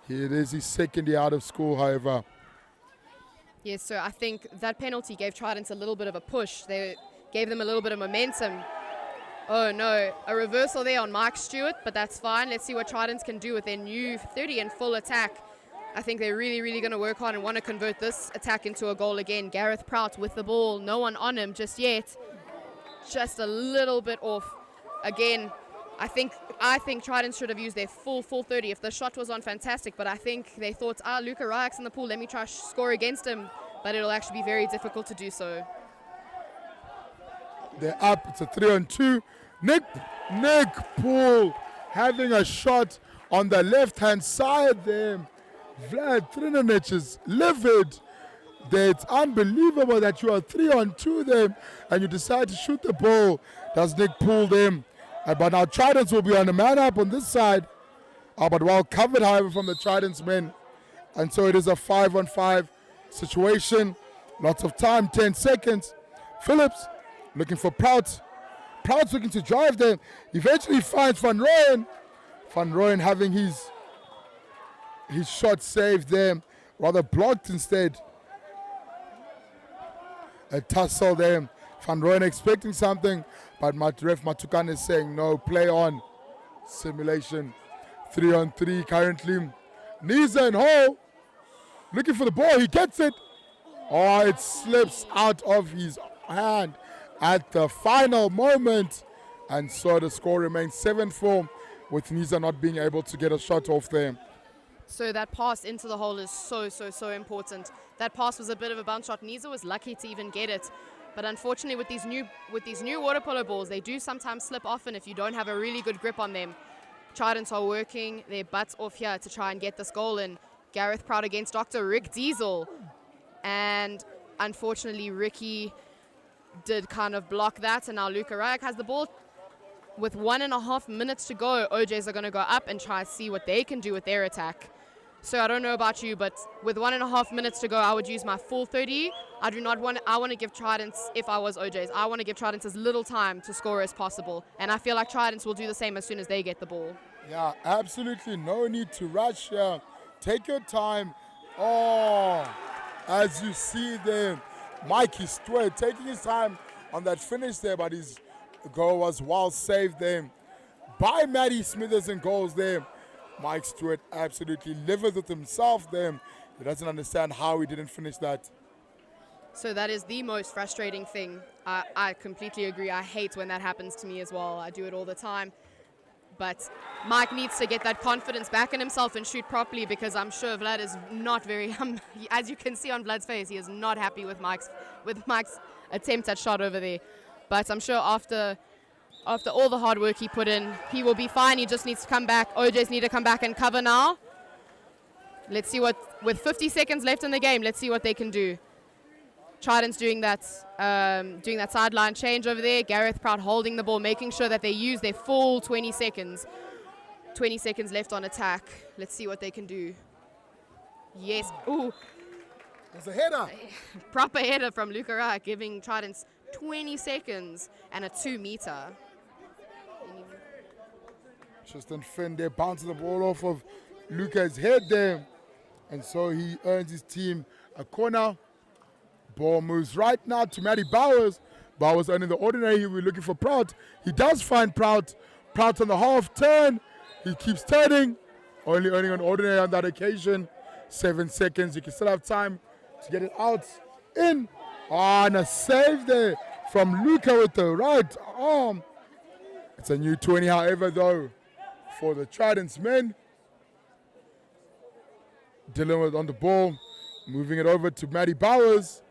It is his second year out of school, however. Yes, so I think that penalty gave Tridents a little bit of a push. They gave them a little bit of momentum. Oh no, a reversal there on Mike Stewart, but that's fine. Let's see what Tridents can do with their new 30 and full attack. I think they're really, really going to work hard and want to convert this attack into a goal again. Gareth Prout with the ball, no one on him just yet. Just a little bit off. Again, I think Tridents should have used their full 30 if the shot was on. Fantastic, but I think they thought, Luka Rayak's in the pool, let me try score against him, but it'll actually be very difficult to do so. They're up, it's a 3-on-2. Nick Poole having a shot on the left-hand side there. Vlad Trinanic is livid. It's unbelievable that you are 3-on-2 there and you decide to shoot the ball. That's Nick Poole there. But now Tridents will be on the man up on this side. But well covered, however, from the Tridents men. And so it is a 5-on-5 situation. Lots of time, 10 seconds. Phillips looking for Prout. Prout's looking to drive them. Eventually finds Van Rooyen. Van Rooyen having his shot saved there. Rather blocked instead. A tussle there. Van Rooyen expecting something, but ref Matukan is saying no, play on. Simulation. 3-on-3 currently. Niza and Ho looking for the ball. He gets it. Oh, it slips out of his hand at the final moment. And so the score remains 7-4 with Niza not being able to get a shot off there. So that pass into the hole is so important. That pass was a bit of a bounce shot. Niza was lucky to even get it. But unfortunately with these new water polo balls, they do sometimes slip off, and if you don't have a really good grip on them. Tridents are working their butts off here to try and get this goal in. Gareth Proud against Dr. Rick Diesel. And unfortunately, Ricky did kind of block that. And now Luka Rayak has the ball. With 1.5 minutes to go, OJs are going to go up and try to see what they can do with their attack. So I don't know about you, but with 1.5 minutes to go, I would use my full 30. I want to give Tridents, if I was OJs, I want to give Tridents as little time to score as possible. And I feel like Tridents will do the same as soon as they get the ball. Yeah, absolutely. No need to rush here. Take your time. Oh, as you see there, Mikey Stewart taking his time on that finish there, but his goal was well saved there by Matty Smithers and goals there. Mike Stewart absolutely livid with himself there. He doesn't understand how he didn't finish that. So that is the most frustrating thing. I completely agree. I hate when that happens to me as well. I do it all the time. But Mike needs to get that confidence back in himself and shoot properly, because I'm sure Vlad is not very, as you can see on Vlad's face, he is not happy with Mike's attempt at shot over there. But I'm sure after all the hard work he put in, he will be fine. He just needs to come back. OJs need to come back and cover now. Let's see with 50 seconds left in the game, let's see what they can do. Tridents doing that sideline change over there. Gareth Proud holding the ball, making sure that they use their full 20 seconds. 20 seconds left on attack. Let's see what they can do. Yes. Ooh. There's a header. Proper header from Luka Raak, giving Tridents 20 seconds and a 2-meter. Tristan Finn there bouncing the ball off of Luka's head there. And so he earns his team a corner. Ball moves right now to Matty Bowers. Bowers earning the ordinary. We're looking for Prout. He does find Prout. Prout on the half turn. He keeps turning. Only earning an ordinary on that occasion. 7 seconds. You can still have time to get it out. In. Oh, and a save there from Luka with the right arm. It's a new 20, however, though, for the Tridents men. Dylan was on the ball. Moving it over to Matty Bowers.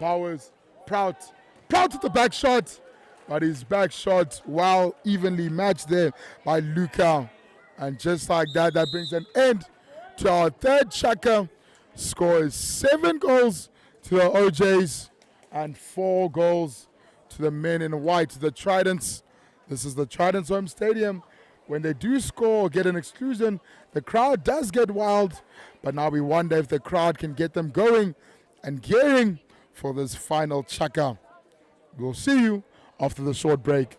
Bowers, Prout with the back shot, but his back shot well evenly matched there by Luka. And just like that, that brings an end to our third chaka. Score is 7 goals to the OJs and 4 goals to the men in white, the Tridents. This is the Tridents home stadium. When they do score or get an exclusion, the crowd does get wild, but now we wonder if the crowd can get them going and gearing for this final chaka. We'll see you after the short break.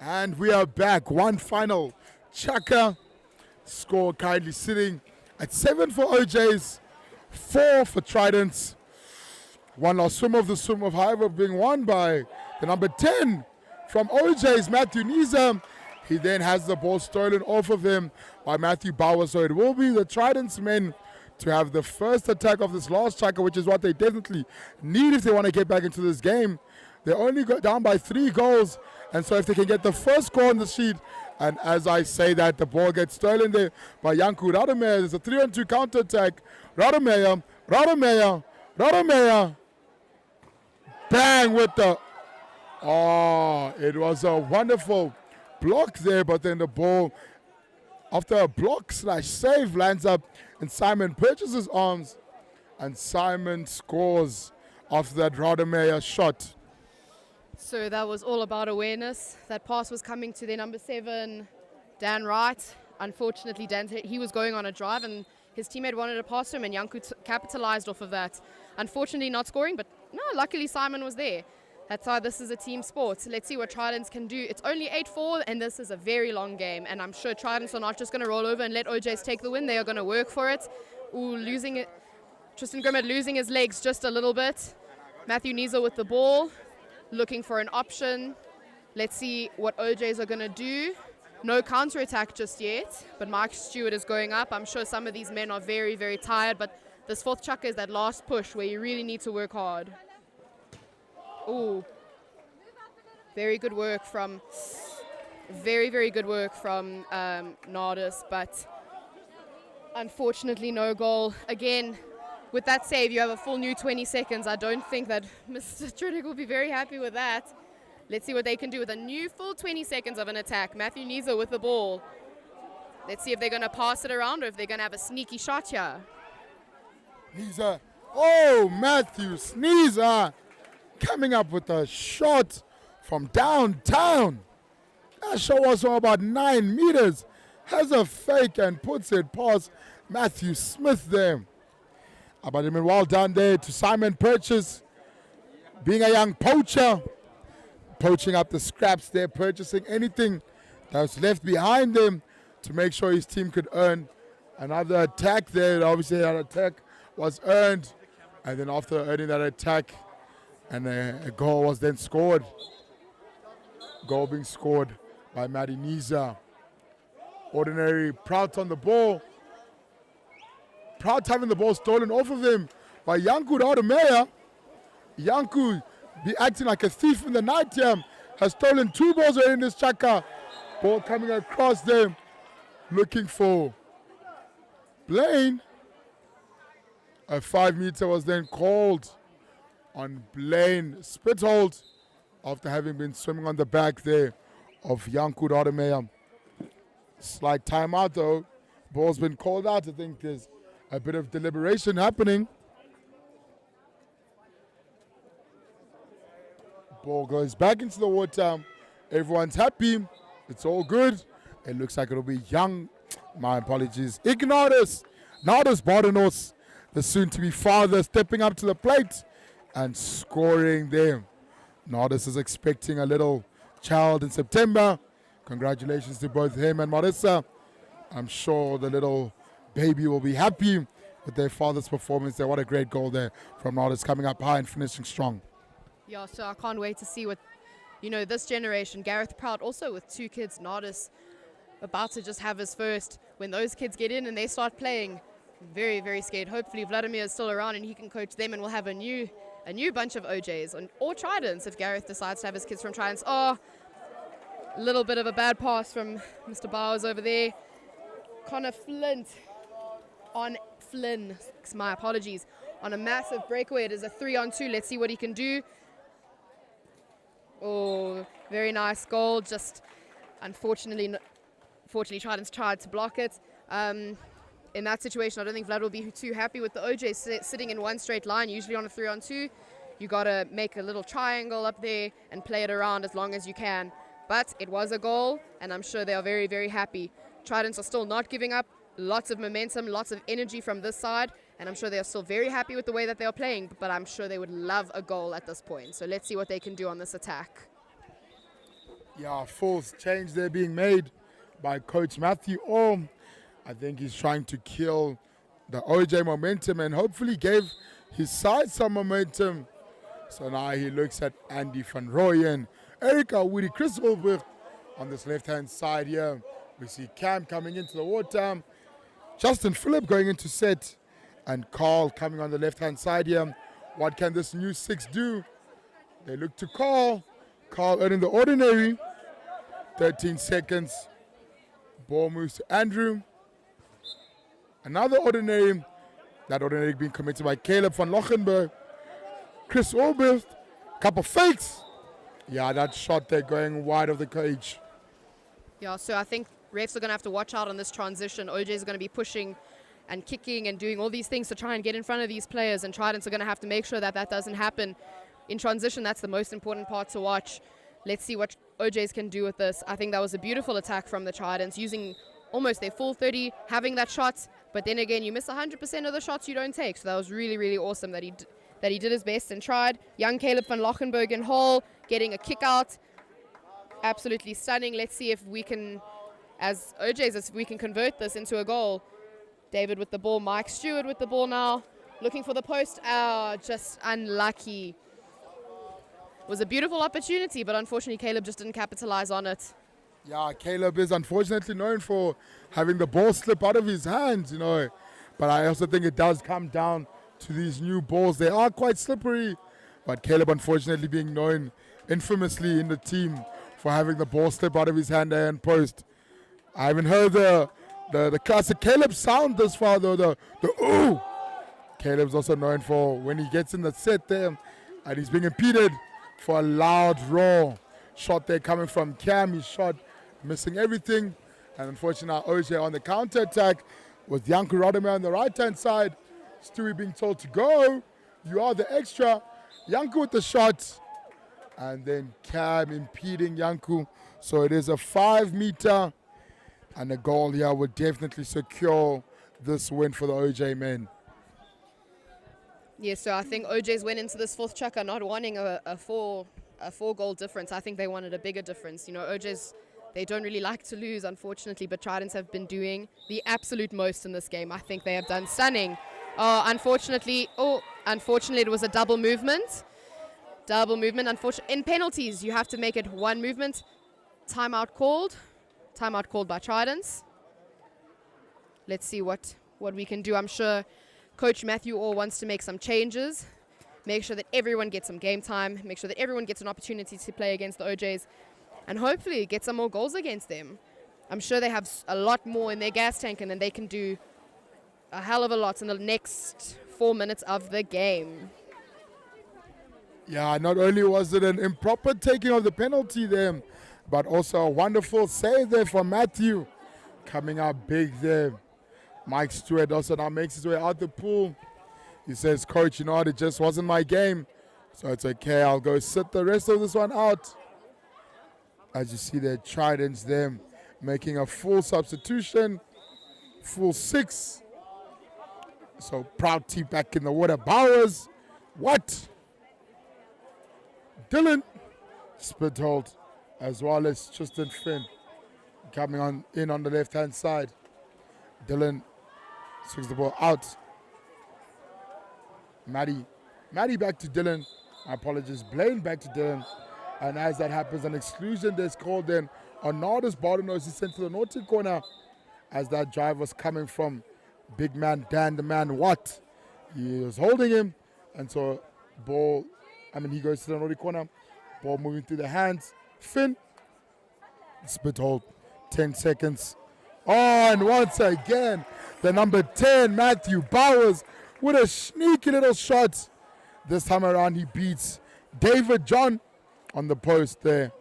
And we are back. One final Chaka. Score kindly sitting at 7 for OJs, 4 for Tridents. One last swim of the swim of, however, being won by the number 10 from OJs, Matthew Niza. He then has the ball stolen off of him by Matthew Bauer. So it will be the Tridents men to have the first attack of this last Chaka, which is what they definitely need if they want to get back into this game. They only got down by 3 goals. And so if they can get the first score on the sheet, and as I say that, the ball gets stolen there by Janku Rademeyer. There's a 3-on-2 counter-attack. Rademeyer. Bang with the... Oh, it was a wonderful block there, but then the ball, after a block/save, lands up in Simon Purchase's arms, and Simon scores after that Rademeyer shot. So that was all about awareness. That pass was coming to their number 7, Dan Wright. Unfortunately, he was going on a drive and his teammate wanted to pass to him, and Janku capitalized off of that. Unfortunately, not scoring, but no, luckily Simon was there. That's why this is a team sport. Let's see what Tridents can do. It's only 8-4, and this is a very long game. And I'm sure Tridents are not just going to roll over and let OJs take the win. They are going to work for it. Ooh, losing it. Tristan Grimmett losing his legs just a little bit. Matthew Niza with the ball, looking for an option. Let's see what OJs are going to do. No counter-attack just yet, but Mike Stewart is going up. I'm sure some of these men are very, very tired, but this fourth Chaka is that last push where you really need to work hard. Ooh, very good work from Nardis, but unfortunately no goal. Again, with that save, you have a full new 20 seconds. I don't think that Mr. Trident will be very happy with that. Let's see what they can do with a new full 20 seconds of an attack. Matthew Niza with the ball. Let's see if they're going to pass it around or if they're going to have a sneaky shot here. Niza. Oh, Matthew Niza coming up with a shot from downtown. That shot was from about 9 meters. Has a fake and puts it past Matthew Smith there. But I mean, well done there to Simon Purchase, being a young poacher, poaching up the scraps there, purchasing anything that was left behind them to make sure his team could earn another attack there. Obviously, that attack was earned, and then after earning that attack, and a goal was then scored. Goal being scored by Matty Niza. Ordinary Prout on the ball. Prout having the ball stolen off of him by Janku Rademeyer. Janku be acting like a thief in the night here. Has stolen 2 balls already in this Chaka. Ball coming across them. Looking for Blaine. A 5-meter was then called on Blaine Spithold after having been swimming on the back there of Janku Rademeyer. Slight timeout though. Ball's been called out. I think there's a bit of deliberation happening. Ball goes back into the water. Everyone's happy. It's all good. It looks like it'll be my apologies, Ignatius Bardenos, the soon-to-be father, stepping up to the plate and scoring there. Nardis is expecting a little child in September. Congratulations to both him and Marissa. I'm sure the little baby will be happy with their father's performance there. What a great goal there from Nardis, coming up high and finishing strong. Yeah, so I can't wait to see what, this generation. Gareth Prout also with 2 kids, Nardis about to just have his first. When those kids get in and they start playing, very, very scared. Hopefully Vladimir is still around and he can coach them, and we'll have a new bunch of OJs or Tridents if Gareth decides to have his kids from Tridents. Oh, a little bit of a bad pass from Mr. Bowers over there. Connor Flynn, my apologies, on a massive breakaway. It is a 3-on-2. Let's see what he can do. Oh, very nice goal. Just unfortunately, Tridents tried to block it. In that situation, I don't think Vlad will be too happy with the OJ sitting in one straight line. Usually on a 3-on-2, you got to make a little triangle up there and play it around as long as you can. But it was a goal, and I'm sure they are very, very happy. Tridents are still not giving up. Lots of momentum, lots of energy from this side, and I'm sure they are still very happy with the way that they are playing, but I'm sure they would love a goal at this point. So let's see what they can do on this attack. Yeah, full change there being made by Coach Matthew Orm. I think he's trying to kill the OJ momentum and hopefully gave his side some momentum. So now he looks at Andy van Rooyen, Erika Woody, Chris Ulbrich on this left-hand side here. We see Cam coming into the water, Justin Phillip going into set, and Carl coming on the left-hand side here. What can this new six do? They look to Carl. Carl earning the ordinary. 13 seconds. Ball moves to Andrew. Another ordinary. That ordinary being committed by Caleb van Lochenberg. Chris Ulbrich. Couple fakes. Yeah, that shot there going wide of the cage. Yeah, so I think refs are going to have to watch out on this transition. OJ is going to be pushing and kicking and doing all these things to try and get in front of these players, and Tridents are going to have to make sure that that doesn't happen. In transition, that's the most important part to watch. Let's see what OJs can do with this. I think that was a beautiful attack from the Tridents, using almost their full 30, having that shot, but then again, you miss 100% of the shots you don't take. So that was really, really awesome that he did his best and tried. Young Caleb van Lochenberg in Hall, getting a kick out. Absolutely stunning. Let's see if we can, as OJs, if we can convert this into a goal. David with the ball, Mike Stewart with the ball now, looking for the post. Just unlucky. Was a beautiful opportunity, but unfortunately Caleb just didn't capitalize on it. Yeah, Caleb is unfortunately known for having the ball slip out of his hands, But I also think it does come down to these new balls. They are quite slippery, but Caleb unfortunately being known infamously in the team for having the ball slip out of his hand there and post. I haven't heard the classic Caleb sound this far though, the ooh. Caleb's also known for when he gets in the set there and he's being impeded for a loud roar. Shot there coming from Cam, his shot missing everything. And unfortunately OJ on the counter attack with Janku Rademacher on the right hand side. Stewie being told to go. You are the extra. Janku with the shot. And then Cam impeding Janku. So it is a 5 meter. And a goal here would definitely secure this win for the OJ men. Yeah, so I think OJ's went into this fourth chukker not wanting a four goal difference. I think they wanted a bigger difference. OJ's, they don't really like to lose, unfortunately, but Tridents have been doing the absolute most in this game. I think they have done stunning. Unfortunately, it was a double movement. Unfortunately, in penalties, you have to make it one movement. Timeout called by Tridents. Let's see what we can do. I'm sure Coach Matthew Orr wants to make some changes, make sure that everyone gets some game time, make sure that everyone gets an opportunity to play against the OJs, and hopefully get some more goals against them. I'm sure they have a lot more in their gas tank, and then they can do a hell of a lot in the next 4 minutes of the game. Yeah, not only was it an improper taking of the penalty there, but also a wonderful save there from Matthew. Coming up big there. Mike Stewart also now makes his way out the pool. He says, Coach, it just wasn't my game. So it's okay, I'll go sit the rest of this one out. As you see there, Tridents there making a full substitution. Full 6. So Proud T back in the water. Bowers. What? Dylan Spithold, as well as Tristan Finn coming in on the left-hand side. Dylan swings the ball out. Maddie back to Dylan. My apologies. Blaine back to Dylan. And as that happens, an exclusion that's called then on Nardus Bardenos is sent to the naughty corner as that drive was coming from big man Dan the man Watt. He was holding him, and so he goes to the naughty corner. Ball moving through the hands. Finn. Spit hold. 10 seconds. And once again, the number 10, Matthew Bowers, with a sneaky little shot. This time around, he beats David John on the post there.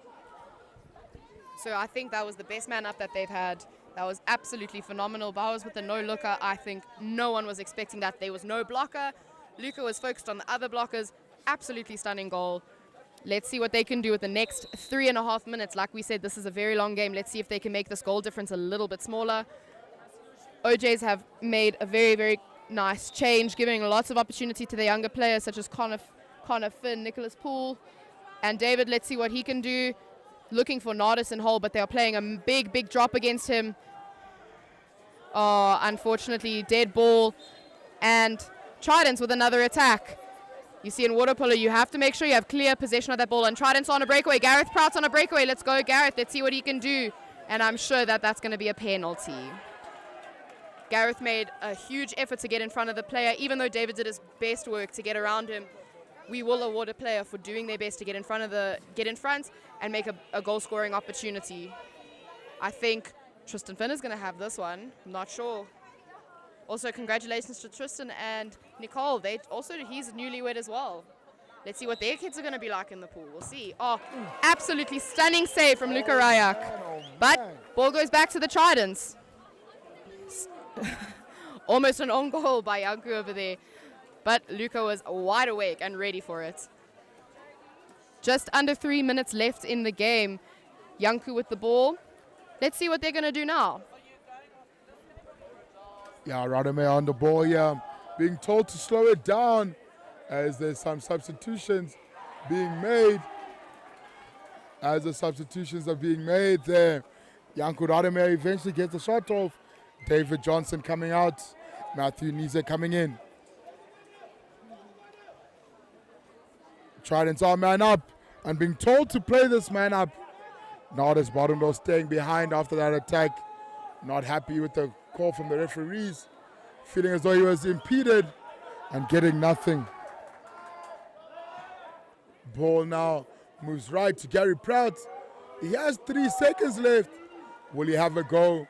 So I think that was the best man up that they've had. That was absolutely phenomenal. Bowers with the no-looker. I think no one was expecting that. There was no blocker. Luca was focused on the other blockers. Absolutely stunning goal. Let's see what they can do with the next 3.5 minutes. Like we said, this is a very long game. Let's see if they can make this goal difference a little bit smaller. OJs have made a very, very nice change, giving lots of opportunity to the younger players such as Connor Finn, Nicholas Poole, and David. Let's see what he can do. looking for Nardis in hole, but they are playing a big drop against him. Oh, unfortunately, dead ball. And Tridents with another attack. You see in water polo, you have to make sure you have clear possession of that ball. And Tridents on a breakaway. Gareth Prout's on a breakaway. Let's go, Gareth. Let's see what he can do. And I'm sure that that's going to be a penalty. Gareth made a huge effort to get in front of the player. Even though David did his best work to get around him, we will award a player for doing their best to get in front and make a goal-scoring opportunity. I think Tristan Finn is going to have this one. I'm not sure. Also, congratulations to Tristan and Nicole. He's newlywed as well. Let's see what their kids are going to be like in the pool. We'll see. Oh, absolutely stunning save from Luka Rayak. But ball goes back to the Tridents. Almost an own goal by Yanku over there. But Luka was wide awake and ready for it. Just under 3 minutes left in the game. Yanku with the ball. Let's see what they're going to do now. Yeah, Radame on the ball, yeah. Being told to slow it down as there's some substitutions being made. As the substitutions are being made there, Yanku Radame eventually gets the shot off. David Johnson coming out. Matthew Nize coming in. Tridents are man up and being told to play this man up. Nardis bottom door staying behind after that attack. Not happy with the call from the referees. Feeling as though he was impeded and getting nothing. Ball now moves right to Gary Prout. He has 3 seconds left. Will he have a go?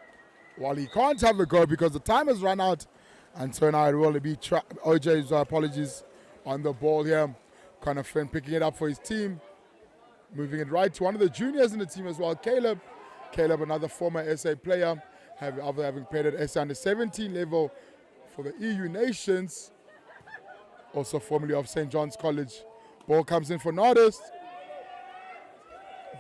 Well, he can't have a go because the time has run out. And so now it will be OJ's apologies on the ball here. Connor Flynn picking it up for his team. Moving it right to one of the juniors in the team as well, Caleb. Caleb, another former SA player, having played at SA under 17 level for the EU Nations. Also formerly of St. John's College. Ball comes in for Nardis.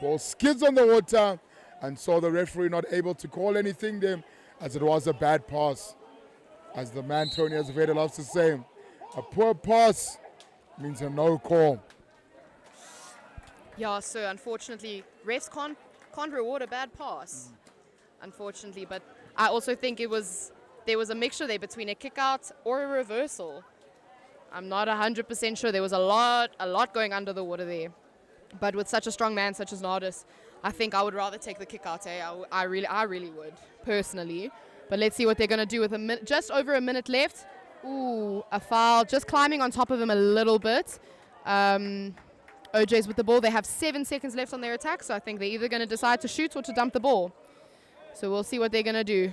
Ball skids on the water and saw the referee not able to call anything there as it was a bad pass. As the man Tony Azevedo loves to say, a poor pass means a no call. Yeah, so unfortunately, refs can't reward a bad pass, unfortunately. But I also think there was a mixture there between a kick out or a reversal. I'm not 100% sure. There was a lot going under the water there. But with such a strong man such as Nardis, I think I would rather take the kick out. I really would, personally. But let's see what they're going to do with just over a minute left. Ooh, a foul. Just climbing on top of him a little bit. OJ's with the ball. They have 7 seconds left on their attack, so I think they're either going to decide to shoot or to dump the ball. So we'll see what they're going to do.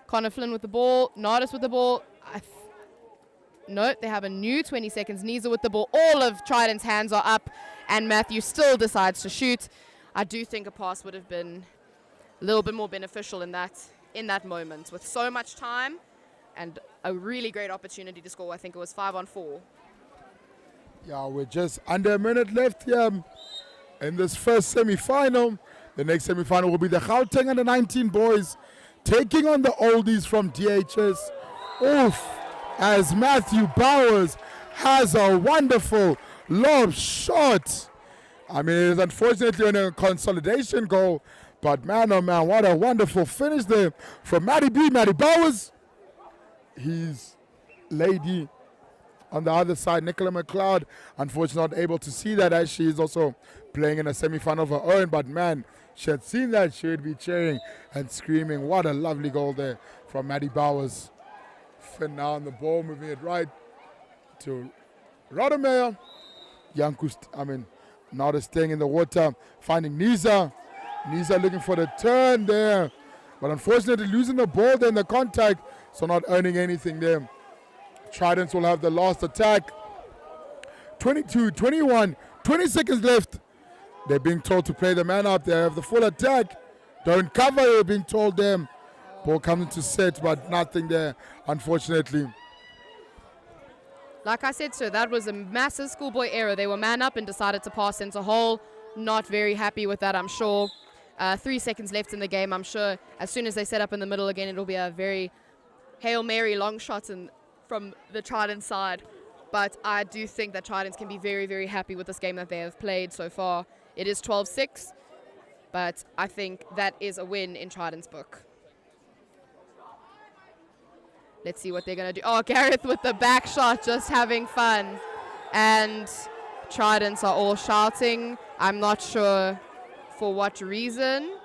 Connor Flynn with the ball. Nardis with the ball. No, they have a new 20 seconds. Niza with the ball. All of Trident's hands are up, and Matthew still decides to shoot. I do think a pass would have been a little bit more beneficial in that moment. With so much time and a really great opportunity to score. I think it was 5-on-4. Yeah, we're just under a minute left here in this first semi-final. The next semi-final will be the Gauteng under 19 boys taking on the oldies from DHS. Oof, as Matthew Bowers has a wonderful lob shot. I mean, it is unfortunately on a consolidation goal, but man, oh man, what a wonderful finish there from Matty Bowers. His lady on the other side, Nicola McLeod, unfortunately not able to see that as she is also playing in a semi-final of her own. But man, she had seen that, she would be cheering and screaming. What a lovely goal there from Maddie Bowers. Finn now on the ball, moving it right to Rodemeyer. Nardis staying in the water, finding Niza. Niza looking for the turn there. But unfortunately losing the ball there in the contact, so not earning anything there. Tridents will have the last attack. 22, 21, 20 seconds left. They're being told to play the man up. They have the full attack. Don't cover, they're being told them. Ball comes into set, but nothing there, unfortunately. Like I said, sir, that was a massive schoolboy error. They were man up and decided to pass into hole. Not very happy with that, I'm sure. 3 seconds left in the game. I'm sure as soon as they set up in the middle again, it'll be a very Hail Mary long shot from the Tridents side. But I do think that Tridents can be very, very happy with this game that they have played so far. It is 12-6, But I think that is a win in Trident's book. Let's see what they're going to do. Oh, Gareth with the back shot, just having fun. And Tridents are all shouting. I'm not sure for what reason.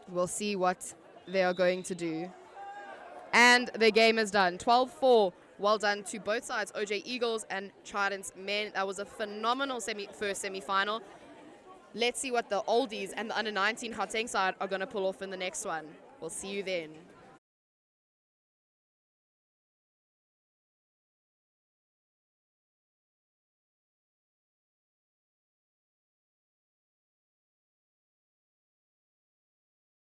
We'll see what they are going to do. And the game is done. 12-4. Well done to both sides, OJ Eagles and Tridents men. That was a phenomenal first semi-final. Let's see what the oldies and the under-19 Gauteng side are going to pull off in the next one. We'll see you then.